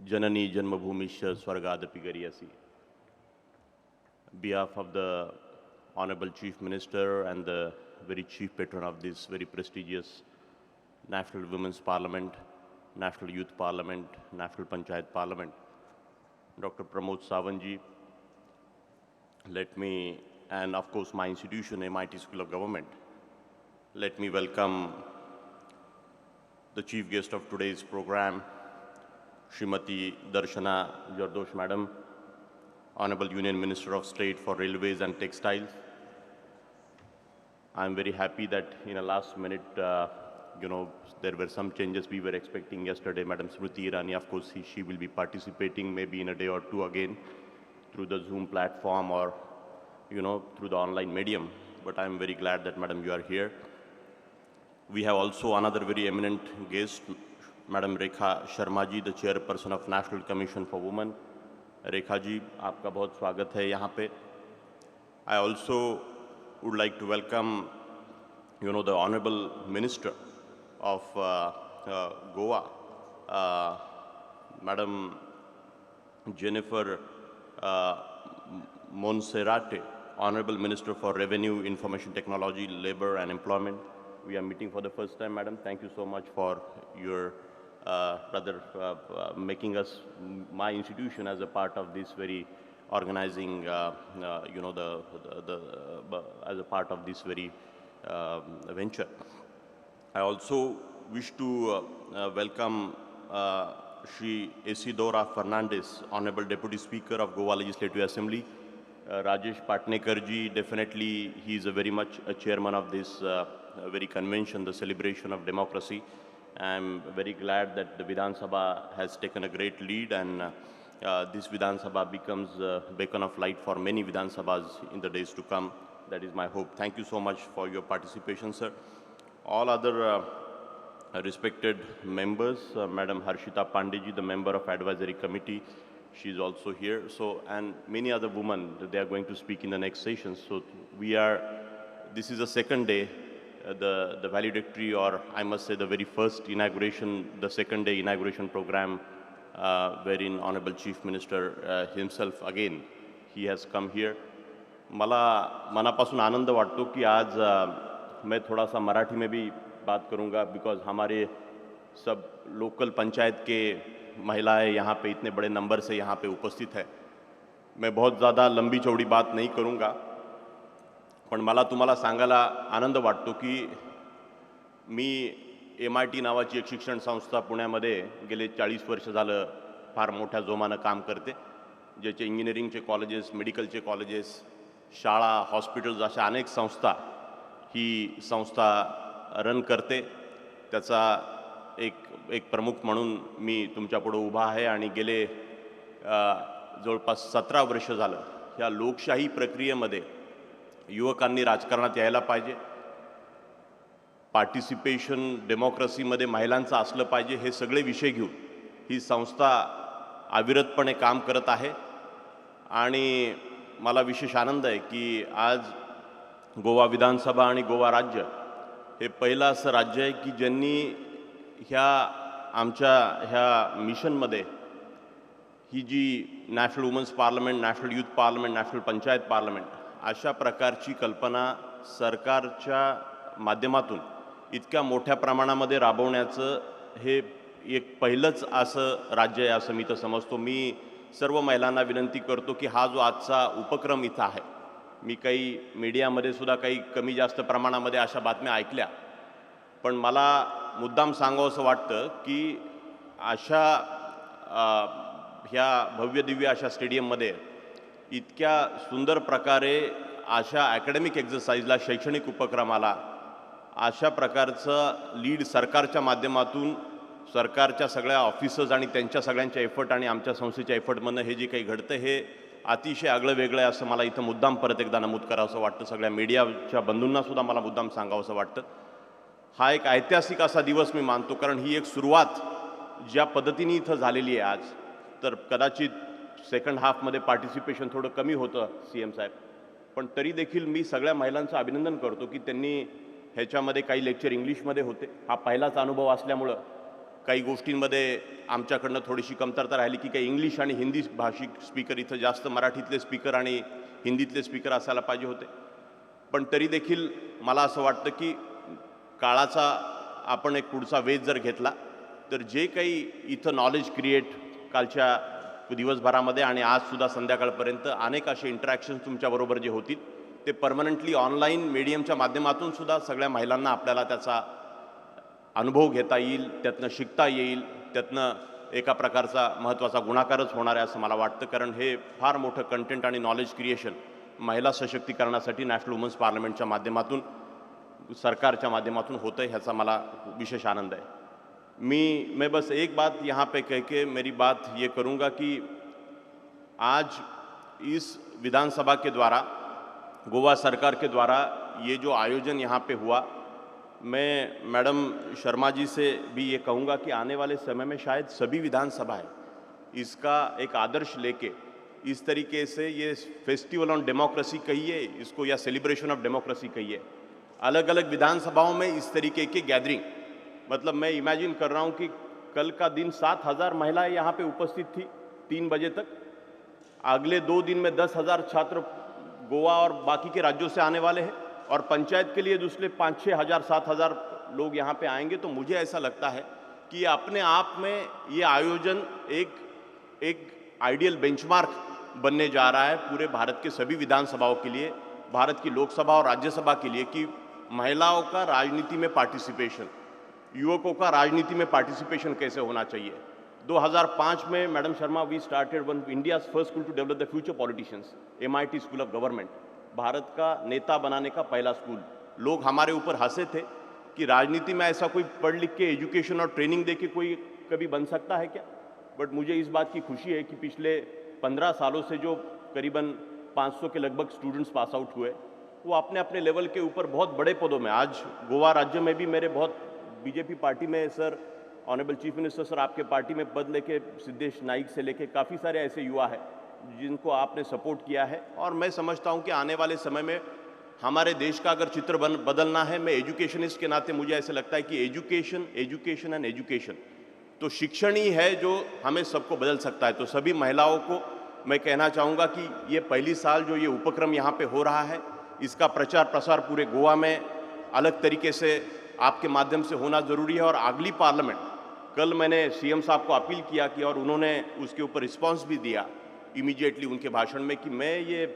Janani Janmabhumisha Swargadapi Gariyasi. Behalf of the Honorable Chief Minister and the very chief patron of this very prestigious National Women's Parliament, National Youth Parliament, National Panchayat Parliament, Dr. Pramod Sawantji, let me, and of course my institution, MIT School of Government, let me welcome the chief guest of today's program, Srimati Darshana Jardosh Madam, Honorable Union Minister of State for Railways and Textiles. I'm very happy that in a last minute, there were some changes we were expecting yesterday. Madam Smriti Irani, of course, she will be participating maybe in a day or two again through the Zoom platform or, through the online medium. But I'm very glad that, Madam, you are here. We have also another very eminent guest, Madam Rekha Sharma ji, the chairperson of National Commission for Women. Rekha ji, आपका बहुत स्वागत है यहाँ पे. I also would like to welcome, the Honorable Minister of Goa, Madam Jennifer Monserrate, Honorable Minister for Revenue, Information Technology, Labor and Employment. We are meeting for the first time, Madam. Thank you so much for your making us, my institution, as a part of this very organizing, as a part of this very venture. I also wish to welcome Shri Isidora Fernandez, Honorable Deputy Speaker of Goa Legislative Assembly. Rajesh Patnekar ji, definitely he is very much a chairman of this very convention, the celebration of democracy. I'm very glad that the Vidhan Sabha has taken a great lead, and this Vidhan Sabha becomes a beacon of light for many Vidhan Sabhas in the days to come. That is my hope. Thank you so much for your participation, sir. All other respected members, Madam Harshita Pandey, the member of Advisory Committee, she is also here. So, and many other women, they are going to speak in the next session. So this is the second day, the valedictory, or I must say the very first inauguration, the second day inauguration program, wherein Honorable Chief Minister himself again, he has come here. मला मनापासून आनंद वाटतो कि आज मैं थोड़ा सा मराठी में भी बात करूंगा, बिकॉज हमारे सब लोकल पंचायत के महिलाएं यहाँ पे इतने बड़े नंबर से यहाँ पे उपस्थित है. मैं बहुत ज़्यादा लंबी चौड़ी बात नहीं करूंगा, पण मला तुम्हाला सांगायला आनंद वाटतो की मी MIT नावाची एक शिक्षण संस्था पुण्यामध्ये गेले 40 वर्ष झालं फार मोठ्या जोमानं काम करते, ज्याचे इंजिनिअरिंगचे कॉलेजेस, मेडिकलचे कॉलेजेस, शाळा, हॉस्पिटल्स अशा अनेक संस्था ही संस्था रन करते. त्याचा एक प्रमुख म्हणून मी तुमच्यापुढे उभा आहे आणि गेले जवळपास 17 वर्ष झालं ह्या लोकशाही प्रक्रियेमध्ये युवकांनी राजकारणात यायला पाहिजे, पार्टिसिपेशन डेमोक्रेसीमध्ये महिलांचं असलं पाहिजे, हे सगळे विषय घेऊन ही संस्था अविरतपणे काम करत आहे. आणि मला विशेष आनंद आहे की आज गोवा विधानसभा आणि गोवा राज्य हे पहिलं असं राज्य आहे की ज्यांनी ह्या मिशनमध्ये ही जी national women's parliament, national youth parliament, national panchayat parliament अशा प्रकारची कल्पना सरकारच्या माध्यमातून इतक्या मोठ्या प्रमाणामध्ये राबवण्याचं हे एक पहिलंच असं राज्य आहे असं मी तर समजतो. मी सर्व महिलांना विनंती करतो की हा जो आजचा उपक्रम इथं आहे, मी काही मीडियामध्ये सुद्धा काही कमी जास्त प्रमाणामध्ये अशा बातम्या ऐकल्या, पण मला मुद्दाम सांगावंसं वाटतं की अशा ह्या भव्य दिव्य अशा स्टेडियममध्ये इतक्या सुंदर प्रकारे अशा अकॅडमिक एक्झरसाइजला, शैक्षणिक उपक्रमाला अशा प्रकारचं लीड सरकारच्या माध्यमातून, सरकारच्या सगळ्या ऑफिसर्स आणि त्यांच्या सगळ्यांच्या एफर्ट आणि आमच्या संस्थेच्या एफर्टमधनं हे जे काही घडतं हे अतिशय आगळं वेगळं आहे असं मला इथं मुद्दाम परत एकदा नमूद करावंसं वाटतं. सगळ्या मीडियाच्या बंधूंनासुद्धा मला मुद्दाम सांगावंसं वाटतं. हा एक ऐतिहासिक असा दिवस मी मानतो, कारण ही एक सुरुवात ज्या पद्धतीने इथं झालेली आहे आज, तर कदाचित सेकंड हाफमध्ये पार्टिसिपेशन थोडं कमी होतं CM साहेब, पण तरी देखील मी सगळ्या महिलांचं अभिनंदन करतो की त्यांनी ह्याच्यामध्ये काही लेक्चर इंग्लिशमध्ये होते. हा पहिलाच अनुभव असल्यामुळं काही गोष्टींमध्ये आमच्याकडनं थोडीशी कमतरता राहिली की काही इंग्लिश आणि हिंदी भाषिक स्पीकर, इथं जास्त मराठीतले स्पीकर आणि हिंदीतले स्पीकर असायला पाहिजे होते. पण तरी देखील मला असं वाटतं की काळाचा आपण एक पुढचा वेध जर घेतला तर जे काही इथं नॉलेज क्रिएट कालच्या दिवसभरामध्ये आणि आजसुद्धा संध्याकाळपर्यंत अनेक असे इंटरॅक्शन्स तुमच्याबरोबर जे होतील ते परमनंटली ऑनलाईन मीडियमच्या माध्यमातून सुद्धा सगळ्या महिलांना आपल्याला त्याचा अनुभव घेता येईल, त्यातनं शिकता येईल, त्यातनं एका प्रकारचा महत्त्वाचा गुणाकारच होणार आहे असं मला वाटतं. कारण हे फार मोठं कंटेंट आणि नॉलेज क्रिएशन महिला सशक्तीकरणासाठी नॅशनल वुमन्स पार्लमेंटच्या माध्यमातून, सरकारच्या माध्यमातून होतं है, ह्याचा मला विशेष आनंद है. मैं बस एक बात यहाँ पे कह के मेरी बात ये करूँगा कि आज इस विधानसभा के द्वारा, गोवा सरकार के द्वारा ये जो आयोजन यहाँ पे हुआ, मैं मैडम शर्मा जी से भी ये कहूँगा कि आने वाले समय में शायद सभी विधानसभाएं इसका एक आदर्श लेके इस तरीके से ये फेस्टिवल ऑन डेमोक्रेसी कहिए इसको या सेलिब्रेशन ऑफ डेमोक्रेसी कहिए, अलग अलग विधानसभाओं में इस तरीके की गैदरिंग, मतलब मैं इमेजिन कर रहा हूँ कि कल का दिन 7,000 महिलाएं यहाँ पे उपस्थित थी 3 बजे तक, अगले 2 दिन में 10,000 छात्र गोवा और बाकी के राज्यों से आने वाले हैं और पंचायत के लिए दूसरे 5-6 हज़ार 7,000 लोग यहाँ पे आएंगे. तो मुझे ऐसा लगता है कि अपने आप में ये आयोजन एक आइडियल बेंचमार्क बनने जा रहा है पूरे भारत के सभी विधानसभाओं के लिए, भारत की लोकसभा और राज्यसभा के लिए, कि महिलाओं का राजनीति में पार्टिसिपेशन, युवकों का राजनीति में पार्टिसिपेशन कैसे होना चाहिए. 2005 में madam Sharma we started one India's first school to develop the future politicians, MIT school of government, Bharat का नेता बनाने का पहला स्कूल. लोग हमारे ऊपर हंसे थे कि राजनीति में ऐसा कोई पढ़ लिख के एजुकेशन और ट्रेनिंग दे के कोई कभी बन सकता है क्या. बट मुझे इस बात की खुशी है कि पिछले 15 सालों से जो करीबन 500 के लगभग स्टूडेंट्स पास आउट हुए, वो अपने अपने लेवल के ऊपर बहुत बड़े पदों में, आज गोवा राज्य में भी मेरे बहुत बीजेपी पार्टी में sir, honourable chief minister sir, आपके पार्टी में पद लेके सिद्धेश नाइक से लेके काफ़ी सारे ऐसे युवा हैं जिनको आपने सपोर्ट किया है. और मैं समझता हूं कि आने वाले समय में हमारे देश का अगर चित्र बदलना है, मैं एजुकेशनिस्ट के नाते मुझे ऐसे लगता है कि एजुकेशन एंड एजुकेशन, तो शिक्षण ही है जो हमें सबको बदल सकता है. तो सभी महिलाओं को मैं कहना चाहूँगा कि ये पहली साल जो ये उपक्रम यहाँ पे हो रहा है, इसका प्रचार प्रसार पूरे गोवा में अलग तरीके से आपके माध्यम से होना ज़रूरी है. और अगली पार्लियामेंट, कल मैंने CM साहब को अपील किया कि, और उन्होंने उसके ऊपर रिस्पांस भी दिया इमीडिएटली उनके भाषण में, कि मैं ये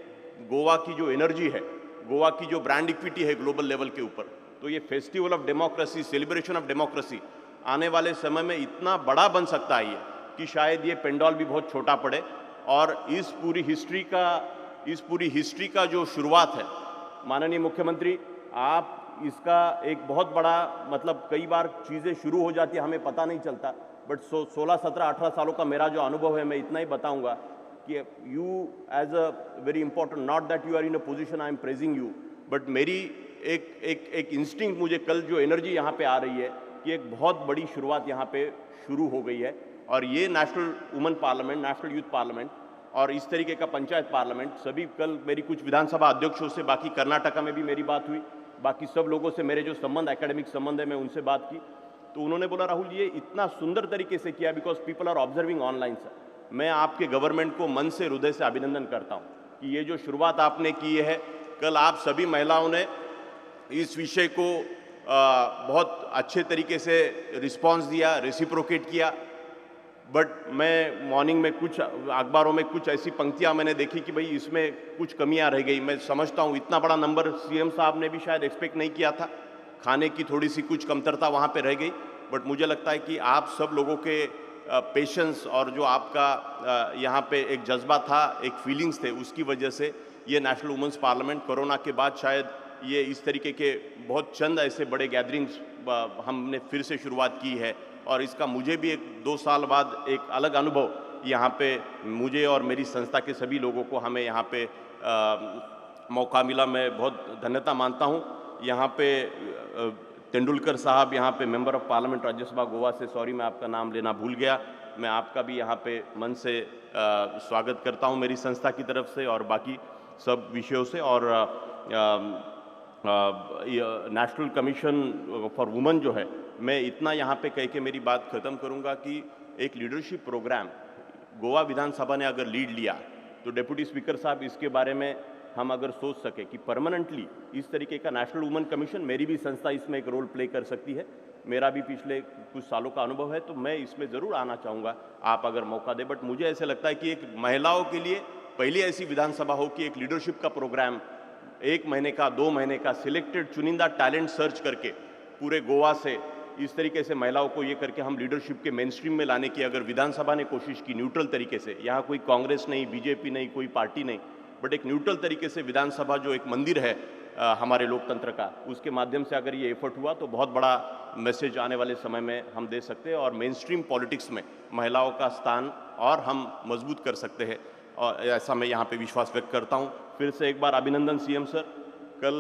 गोवा की जो एनर्जी है, गोवा की जो ब्रांड इक्विटी है ग्लोबल लेवल के ऊपर, तो ये festival of democracy, celebration of democracy आने वाले समय में इतना बड़ा बन सकता है ये, कि शायद ये पेंडॉल भी बहुत छोटा पड़े. और इस पूरी हिस्ट्री का जो शुरुआत है, माननीय मुख्यमंत्री, आप इसका एक बहुत बड़ा, मतलब कई बार चीज़ें शुरू हो जाती है हमें पता नहीं चलता, बट 16, 17, 18 सालों का मेरा जो अनुभव है, मैं इतना ही बताऊंगा कि you as a very important, not that you are in a position I am praising you, but मेरी एक इंस्टिंक्ट, मुझे कल जो एनर्जी यहाँ पे आ रही है कि एक बहुत बड़ी शुरुआत यहाँ पे शुरू हो गई है. और ये national women parliament, national youth parliament और इस तरीके का पंचायत पार्लियामेंट, सभी, कल मेरी कुछ विधानसभा अध्यक्षों से, बाकी कर्नाटका में भी मेरी बात हुई, बाकी सब लोगों से मेरे जो संबंध, एकेडमिक संबंध है, मैं उनसे बात की, तो उन्होंने बोला, राहुल ये इतना सुंदर तरीके से किया because people are observing online. Sir, मैं आपके गवर्नमेंट को मन से, हृदय से अभिनंदन करता हूँ कि ये जो शुरुआत आपने की है, कल आप सभी महिलाओं ने इस विषय को बहुत अच्छे तरीके से रिस्पॉन्स दिया, रेसिप्रोकेट किया. बट मैं मॉर्निंग में कुछ अखबारों में कुछ ऐसी पंक्तियां मैंने देखी कि भाई इसमें कुछ कमियां रह गई. मैं समझता हूं इतना बड़ा नंबर CM साहब ने भी शायद एक्सपेक्ट नहीं किया था, खाने की थोड़ी सी कुछ कमतरता वहां पे रह गई. बट मुझे लगता है कि आप सब लोगों के पेशेंस और जो आपका यहाँ पे एक जज्बा था, एक फीलिंग्स थे, उसकी वजह से ये नेशनल वुमेंस पार्लियामेंट कोरोना के बाद शायद ये इस तरीके के बहुत चंद ऐसे बड़े गैदरिंग्स हमने फिर से शुरुआत की है. और इसका मुझे भी 2 साल बाद एक अलग अनुभव यहाँ पे, मुझे और मेरी संस्था के सभी लोगों को, हमें यहाँ पे मौका मिला. मैं बहुत धन्यता मानता हूँ. यहाँ पे तेंदुलकर साहब, यहाँ पे member of parliament Rajya Sabha Goa से, सॉरी मैं आपका नाम लेना भूल गया, मैं आपका भी यहाँ पे मन से स्वागत करता हूँ मेरी संस्था की तरफ से और बाकी सब विषयों से. और नेशनल कमीशन फॉर वुमेन जो है, मैं इतना यहाँ पे कह के मेरी बात खत्म करूँगा कि एक लीडरशिप प्रोग्राम गोवा विधानसभा ने अगर लीड लिया तो डिप्टी स्पीकर साहब इसके बारे में हम अगर सोच सके कि परमानेंटली इस तरीके का नेशनल वुमेन कमीशन, मेरी भी संस्था इसमें एक रोल प्ले कर सकती है, मेरा भी पिछले कुछ सालों का अनुभव है, तो मैं इसमें ज़रूर आना चाहूँगा आप अगर मौका दें। बट मुझे ऐसे लगता है कि एक महिलाओं के लिए पहली ऐसी विधानसभा हो कि एक लीडरशिप का प्रोग्राम 1 महीने का 2 महीने का सिलेक्टेड चुनिंदा टैलेंट सर्च करके पूरे गोवा से इस तरीके से महिलाओं को ये करके हम लीडरशिप के मेन स्ट्रीम में लाने की अगर विधानसभा ने कोशिश की न्यूट्रल तरीके से, यहाँ कोई कांग्रेस नहीं, बीजेपी नहीं, कोई पार्टी नहीं, बट एक न्यूट्रल तरीके से विधानसभा जो एक मंदिर है हमारे लोकतंत्र का, उसके माध्यम से अगर ये एफर्ट हुआ तो बहुत बड़ा मैसेज आने वाले समय में हम दे सकते हैं और मेन स्ट्रीम पॉलिटिक्स में महिलाओं का स्थान और हम मजबूत कर सकते हैं, और ऐसा मैं यहाँ पे विश्वास व्यक्त करता हूँ। फिर से एक बार अभिनंदन सीएम सर, कल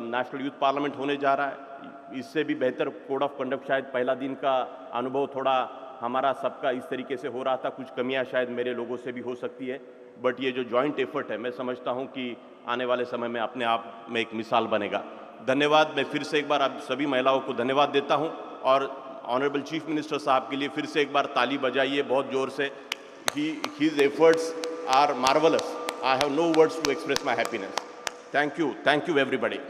नेशनल यूथ पार्लियामेंट होने जा रहा है, इससे भी बेहतर कोड ऑफ कंडक्ट, शायद पहला दिन का अनुभव थोड़ा हमारा सबका इस तरीके से हो रहा था, कुछ कमियां शायद मेरे लोगों से भी हो सकती है, बट ये जो जॉइंट एफर्ट है मैं समझता हूं कि आने वाले समय में अपने आप में एक मिसाल बनेगा। धन्यवाद। मैं फिर से एक बार आप सभी महिलाओं को धन्यवाद देता हूं और ऑनरेबल चीफ मिनिस्टर साहब के लिए फिर से एक बार ताली बजाइए बहुत जोर से। His efforts are marvelous. I have no words to express my happiness. Thank you everybody.